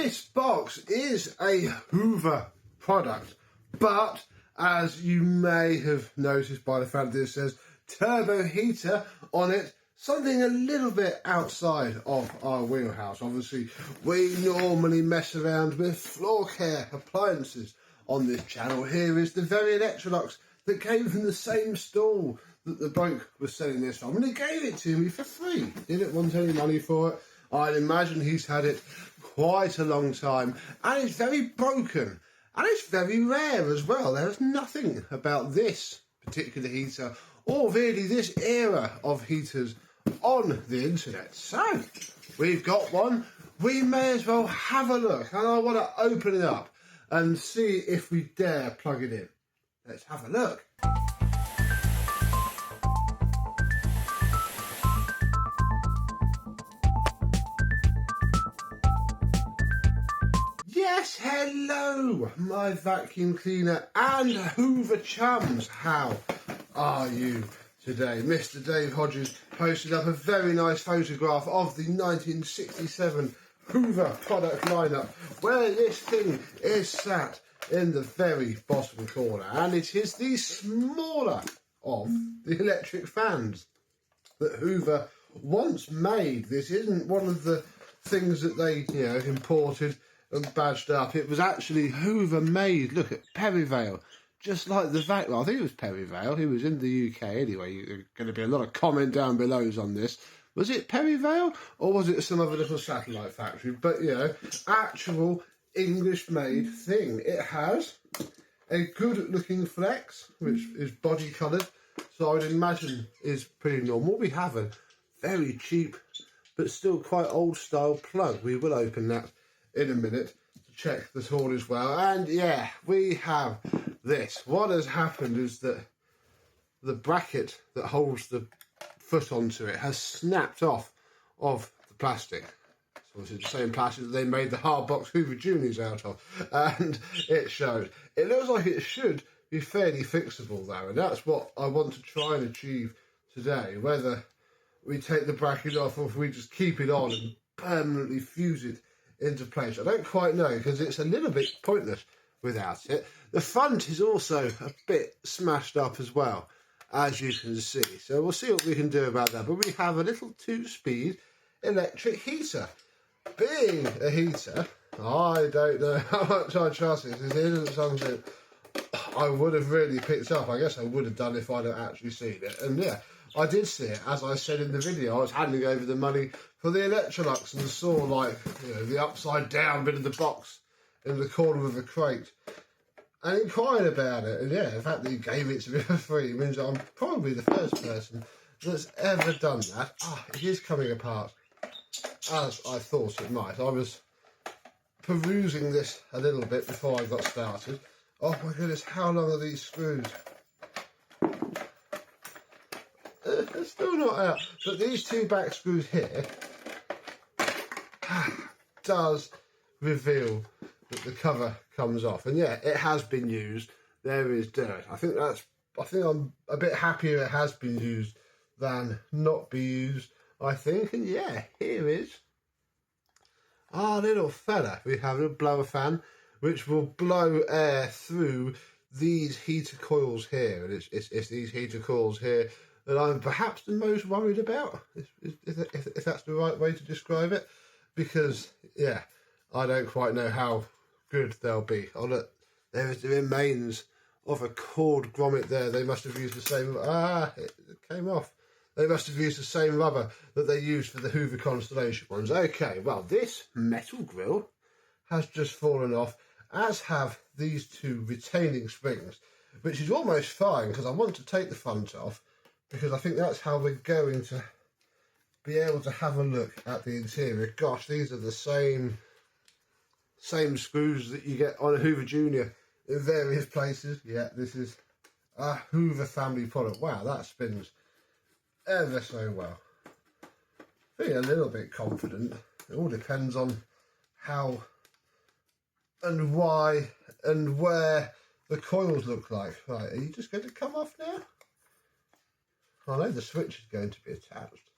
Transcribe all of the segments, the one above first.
This box is a Hoover product, but as you may have noticed by the fact that it says turbo heater on it, something a little bit outside of our wheelhouse. Obviously, we normally mess around with floor care appliances on this channel. Here is the very Electrolux that came from the same stall that the bloke was selling this from, and he gave it to me for free. Didn't want any money for it. I'd imagine he's had it quite a long time, and it's very broken, and it's very rare as well. There's nothing about this particular heater, or really this era of heaters, on the internet. So, we've got one. We may as well have a look, and I want to open it up and see if we dare plug it in. Let's have a look. Yes, hello, my vacuum cleaner and Hoover chums. How are you today? Mr. Dave Hodges posted up a very nice photograph of the 1967 Hoover product lineup, where this thing is sat in the very bottom corner, and it is the smaller of the electric fans that Hoover once made. This isn't one of the things that they, imported and badged up. It was actually Hoover made. Look at Perivale, just like the vacuum. I think it was Perivale. He was in the UK anyway. There's going to be a lot of comment down below on this. Was it Perivale or was it some other little satellite factory? But actual English-made thing. It has a good-looking flex, which is body-coloured, so I would imagine is pretty normal. We have a very cheap, but still quite old-style plug. We will open that in a minute to check that all is well. And yeah, we have this. What has happened is that the bracket that holds the foot onto it has snapped off of the plastic. So it's the same plastic that they made the hard box Hoover Juniors out of, and it showed. It looks like it should be fairly fixable though, and that's what I want to try and achieve today. Whether we take the bracket off or if we just keep it on and permanently fuse it into place, I don't quite know, because it's a little bit pointless without it. The front is also a bit smashed up as well, as you can see. So we'll see what we can do about that. But we have a little 2-speed electric heater. Being a heater, I don't know how much I trust it. It isn't something I would have really picked up. I guess I would have done if I'd have actually seen it. And yeah, I did see it. As I said in the video, I was handing over the money for the Electrolux and saw, like, the upside down bit of the box in the corner of the crate and inquired about it. And yeah, the fact that he gave it to me for free means that I'm probably the first person that's ever done that. It is coming apart as I thought it might. I was perusing this a little bit before I got started. Oh my goodness, how long are these screws? They're still not out. But these two back screws here does reveal that the cover comes off. And yeah, it has been used. There is dirt. I think I'm a bit happier it has been used than not be used, I think. And yeah, here is our little fella. We have a blower fan which will blow air through these heater coils here. And it's these heater coils here that I'm perhaps the most worried about, if that's the right way to describe it. Because, yeah, I don't quite know how good they'll be. Oh, look, there is the remains of a cord grommet there. They must have used the same... it came off. They must have used the same rubber that they used for the Hoover Constellation ones. Okay, well, this metal grill has just fallen off, as have these two retaining springs, which is almost fine because I want to take the front off, because I think that's how we're going to be able to have a look at the interior. Gosh, these are the same screws that you get on a Hoover Junior in various places. Yeah, this is a Hoover family product. Wow, that spins ever so well. Feeling a little bit confident. It all depends on how and why and where the coils look like. Right, are you just going to come off now? I know the switch is going to be attached.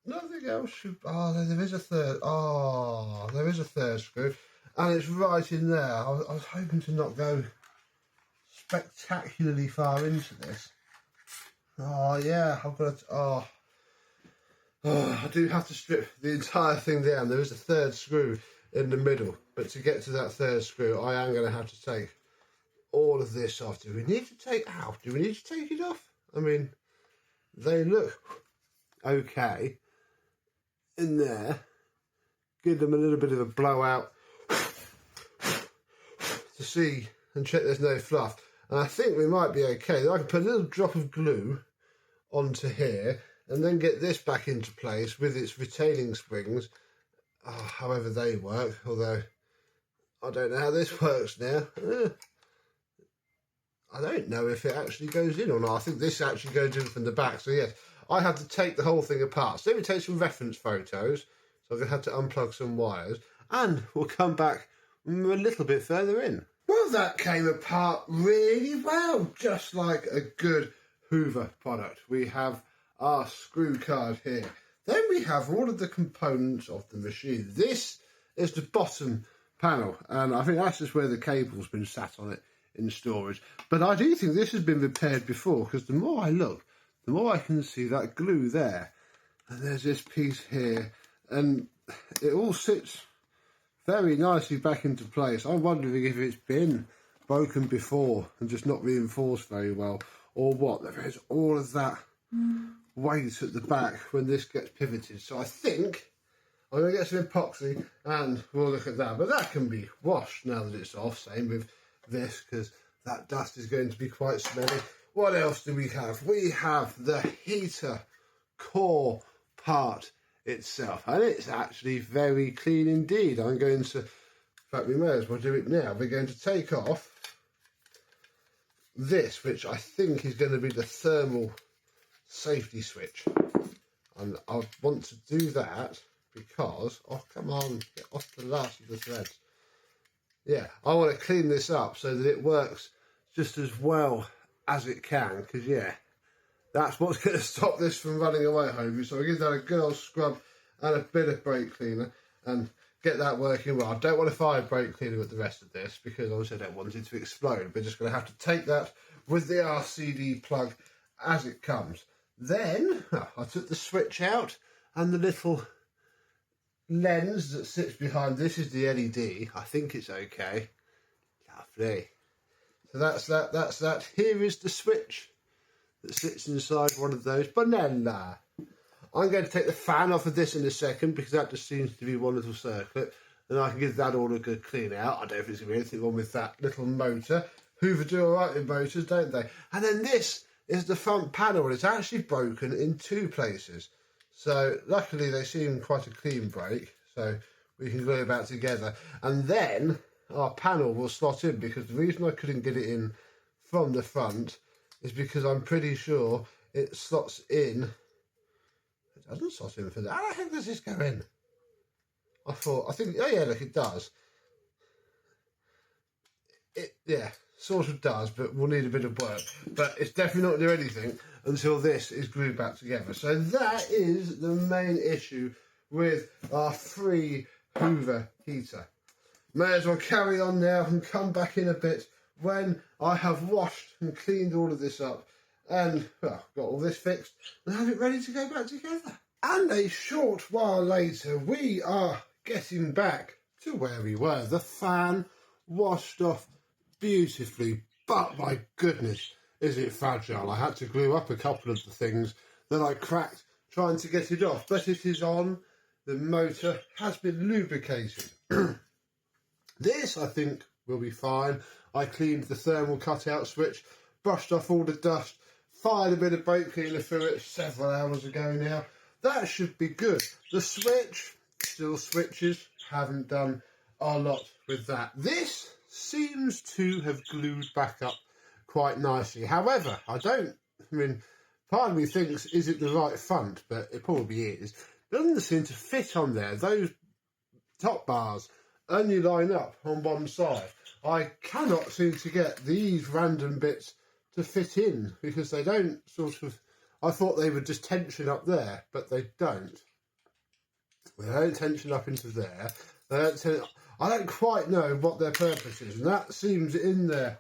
nothing else should... Oh, there is a third. Oh, there is a third screw. And it's right in there. I was hoping to not go spectacularly far into this. Oh, yeah, I've got to... Oh, I do have to strip the entire thing down. There is a third screw in the middle. But to get to that third screw, I am going to have to take all of this off. Do we need to take it off? I mean, they look okay in there. Give them a little bit of a blowout to see and check there's no fluff. And I think we might be okay. I can put a little drop of glue onto here and then get this back into place with its retaining springs, however they work, although I don't know how this works now. I don't know if it actually goes in or not. I think this actually goes in from the back. So yes, I had to take the whole thing apart. So let me take some reference photos. So I'm going to have to unplug some wires and we'll come back a little bit further in. Well, that came apart really well, just like a good Hoover product. We have our screw card here. Then we have all of the components of the machine. This is the bottom panel, and I think that's just where the cable's been sat on it in storage. But I do think this has been repaired before, because the more I look, the more I can see that glue there. And there's this piece here, and it all sits very nicely back into place. I'm wondering if it's been broken before and just not reinforced very well, or what. There is all of that weight at the back when this gets pivoted. So I think I'm going to get some epoxy and we'll look at that. But that can be washed now that it's off. Same with this, because that dust is going to be quite smelly. What else do we have? We have the heater core part itself, and it's actually very clean indeed. I'm going to, in fact, we may as well do it now. We're going to take off this, which I think is going to be the thermal safety switch, and I want to do that because, oh come on, get off the last of the threads. Yeah, I want to clean this up so that it works just as well as it can, because yeah, that's what's going to stop this from running away home. So I'll give that a good old scrub and a bit of brake cleaner and get that working well. I don't want to fire brake cleaner with the rest of this because obviously I don't want it to explode. We're just going to have to take that with the RCD plug as it comes. Then I took the switch out, and the little lens that sits behind this is the LED. I think it's okay. Lovely. So that's that. Here is the switch that sits inside one of those. Banana. I'm going to take the fan off of this in a second because that just seems to be one little circlet, and I can give that all a good clean out. I don't know if there's going to be anything wrong with that little motor. Hoover do all right with motors, don't they? And then this is the front panel, and it's actually broken in two places. So luckily they seem quite a clean break, so we can glue it back together. And then our panel will slot in, because the reason I couldn't get it in from the front is because I'm pretty sure it slots in. It doesn't slot in for that. How the heck does this go in? I think, oh yeah, look, it does. Yeah, sort of does, but we'll need a bit of work. But it's definitely not going to do anything until this is glued back together. So that is the main issue with our free Hoover heater. May as well carry on now and come back in a bit when I have washed and cleaned all of this up and, well, got all this fixed and have it ready to go back together. And a short while later, we are getting back to where we were. The fan washed off beautifully, but my goodness, is it fragile. I had to glue up a couple of the things that I cracked trying to get it off, but it is on. The motor has been lubricated. This, I think, will be fine. I cleaned the thermal cutout switch, brushed off all the dust, fired a bit of brake cleaner through it several hours ago now. That should be good. The switch still switches, haven't done a lot with that. This seems to have glued back up quite nicely. However, part of me thinks, is it the right front? But it probably is. Doesn't seem to fit on there. Those top bars only line up on one side. I cannot seem to get these random bits to fit in because they don't sort of... I thought they would just tension up there, but they don't. They don't tension up into there. I don't quite know what their purpose is, and that seems in there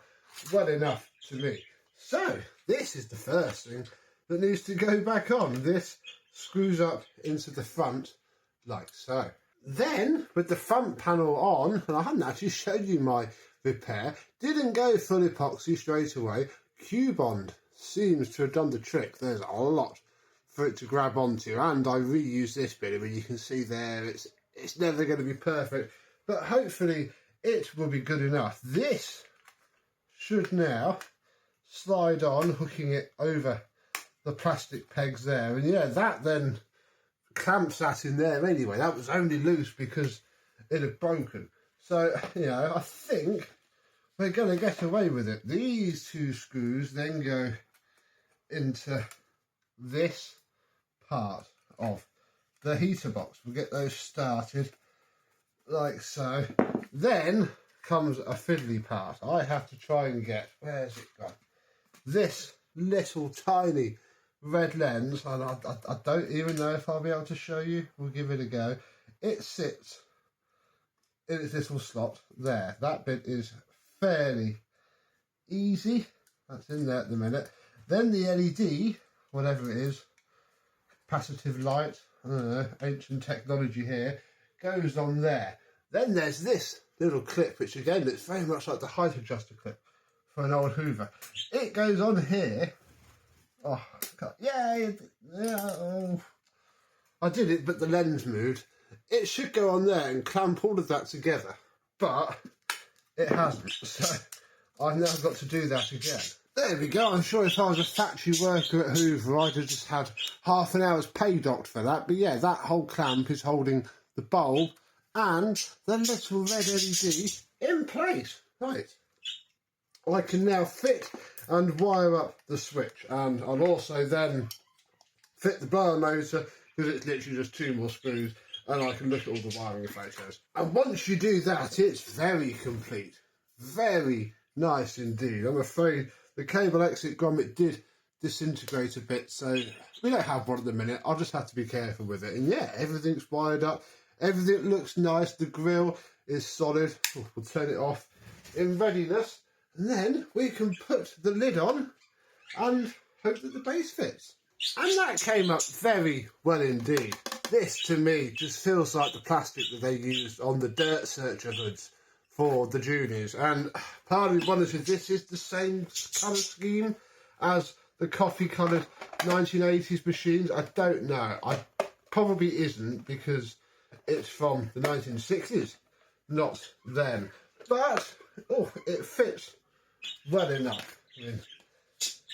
well enough to me. So, this is the first thing that needs to go back on. This screws up into the front like so. Then, with the front panel on, and I haven't actually showed you my repair, didn't go full epoxy straight away. Q-Bond seems to have done the trick. There's a lot for it to grab onto, and I reused this bit where you can see there it's never going to be perfect, but hopefully it will be good enough. This should now slide on, hooking it over the plastic pegs there, and yeah, that then clamps that in there anyway. That was only loose because it had broken. So, you know, I think we're going to get away with it. These two screws then go into this part of the heater box. We'll get those started like so. Then comes a fiddly part. I have to try and get, where's it gone? This little tiny red lens, and I don't even know if I'll be able to show you. We'll give it a go. It sits in its little slot there. That bit is fairly easy. That's in there at the minute. Then the LED, whatever it is, capacitive light, I don't know, ancient technology here, goes on there. Then there's this little clip, which again looks very much like the height adjuster clip for an old Hoover. It goes on here. Oh, God. Yay! Yeah, oh. I did it, but the lens moved. It should go on there and clamp all of that together, but it hasn't. So I've now got to do that again. There we go. I'm sure if I was a factory worker at Hoover, I'd have just had half an hour's pay docked for that. But yeah, that whole clamp is holding the bulb and the little red LED in place. Right. I can now fit and wire up the switch, and I'll also then fit the blower motor because it's literally just 2 more screws, and I can look at all the wiring photos. And once you do that, it's very complete. Very nice indeed. I'm afraid the cable exit grommet did disintegrate a bit, so we don't have one at the minute. I'll just have to be careful with it. And yeah, everything's wired up. Everything looks nice. The grill is solid. We'll turn it off in readiness. And then we can put the lid on and hope that the base fits. And that came up very well indeed. This, to me, just feels like the plastic that they used on the dirt searcher hoods for the juniors. And part of me wonders if this is the same colour scheme as the coffee-coloured 1980s machines. I don't know. I probably isn't, because it's from the 1960s, not then. But, oh, it fits well enough. I mean,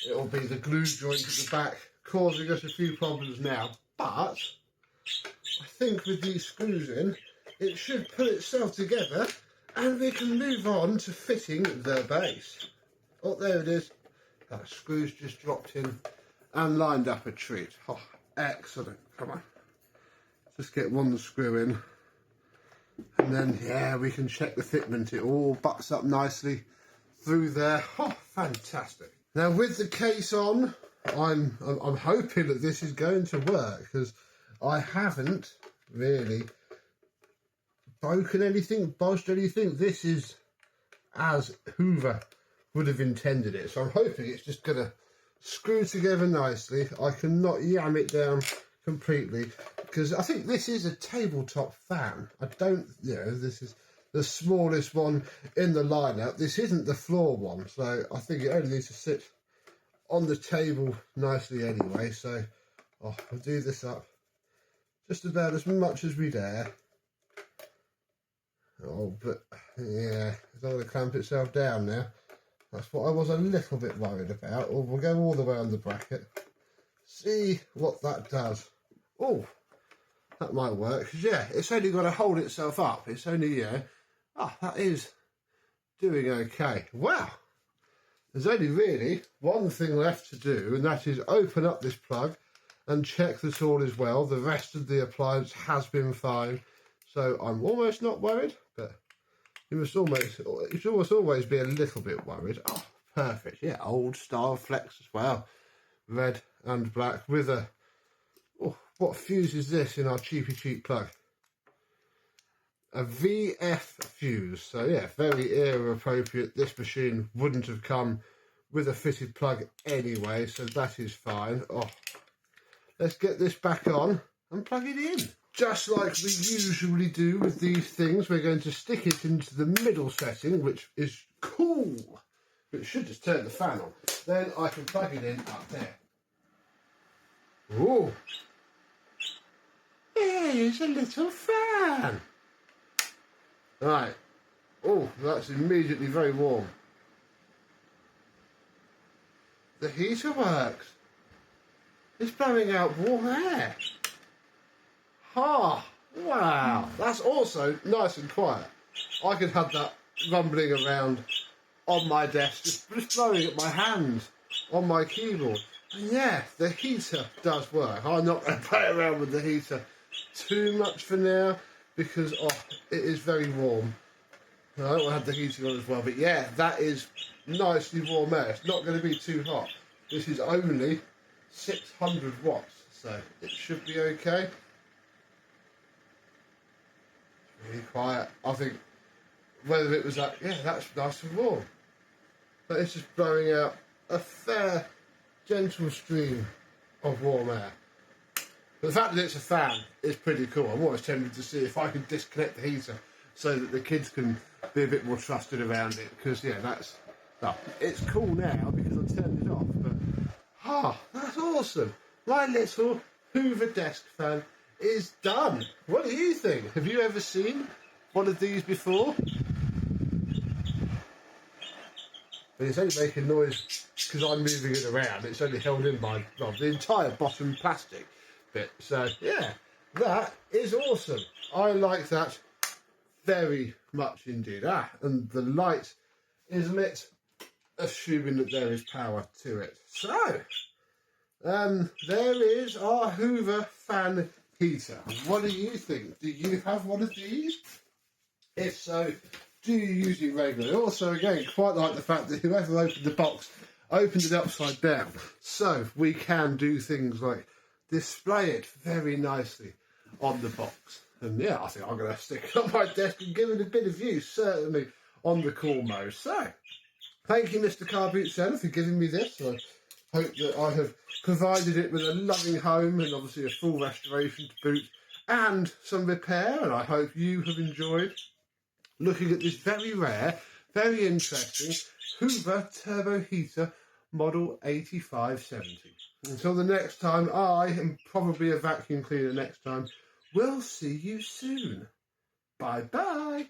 it'll be the glue joint at the back causing us a few problems now, but I think with these screws in, it should put itself together and we can move on to fitting the base. Oh, there it is. That screw's just dropped in and lined up a treat. Oh, excellent. Come on. Just get one screw in. And then, yeah, we can check the fitment. It all butts up nicely through there. Oh, fantastic. Now, with the case on, I'm hoping that this is going to work, because I haven't really broken anything, bodged anything. This is as Hoover would have intended it. So I'm hoping it's just going to screw together nicely. I cannot yam it down completely, because I think this is a tabletop fan. I don't, you know, this is the smallest one in the lineup. This isn't the floor one, so I think it only needs to sit on the table nicely anyway. So I'll do this up just about as much as we dare. Oh, but yeah, it's not going to clamp itself down now. That's what I was a little bit worried about. Oh, we'll go all the way on the bracket. See what that does. Oh, that might work. 'Cause yeah, it's only got to hold itself up. It's only, yeah. Oh, that is doing okay. Wow. There's only really one thing left to do, and that is open up this plug and check that all is well. The rest of the appliance has been fine, so I'm almost not worried, but you should almost always be a little bit worried. Oh, perfect. Yeah, old style flex as well. Red and black with a Oh, what fuse is this in our cheap plug? A VF fuse. So yeah, very era appropriate. This machine wouldn't have come with a fitted plug anyway, so that is fine. Oh, let's get this back on and plug it in. Just like we usually do with these things, we're going to stick it into the middle setting, which is cool. It should just turn the fan on. Then I can plug it in up there. Ooh. There's a little fan. Right. Oh, that's immediately very warm. The heater works. It's blowing out warm air. Ah, wow. That's also nice and quiet. I could have that rumbling around on my desk, just blowing at my hand on my keyboard. And yeah, the heater does work. I'm not going to play around with the heater too much for now because it is very warm. I don't want to have the heating on as well, but yeah, that is nicely warm air. It's not going to be too hot. This is only 600 watts, so it should be okay. Really quiet. I think whether it was that, yeah, that's nice and warm. But it's just blowing out a fair, gentle stream of warm air. But the fact that it's a fan is pretty cool. I'm always tempted to see if I can disconnect the heater so that the kids can be a bit more trusted around it. Because, yeah, it's cool now because I turned it off. But, that's awesome. My little Hoover desk fan is done. What do you think? Have you ever seen one of these before? But it's only making noise because I'm moving it around. It's only held in by the entire bottom plastic bit. So yeah, that is awesome. I like that very much indeed. And the light is lit, assuming that there is power to it. So there is our Hoover Fan heater. What do you think? Do you have one of these? If so, do you use it regularly? Also, again, quite like the fact that whoever opened the box opened it upside down. So we can do things like display it very nicely on the box. And yeah, I think I'm going to stick it on my desk and give it a bit of use, certainly on the cool mode. So, thank you, Mr. Carboot Seller, for giving me this. I hope that I have provided it with a loving home and obviously a full restoration to boot and some repair. And I hope you have enjoyed looking at this very rare, very interesting Hoover Turbo Heater Model 8570. Until the next time, I am probably a vacuum cleaner next time. We'll see you soon. Bye-bye.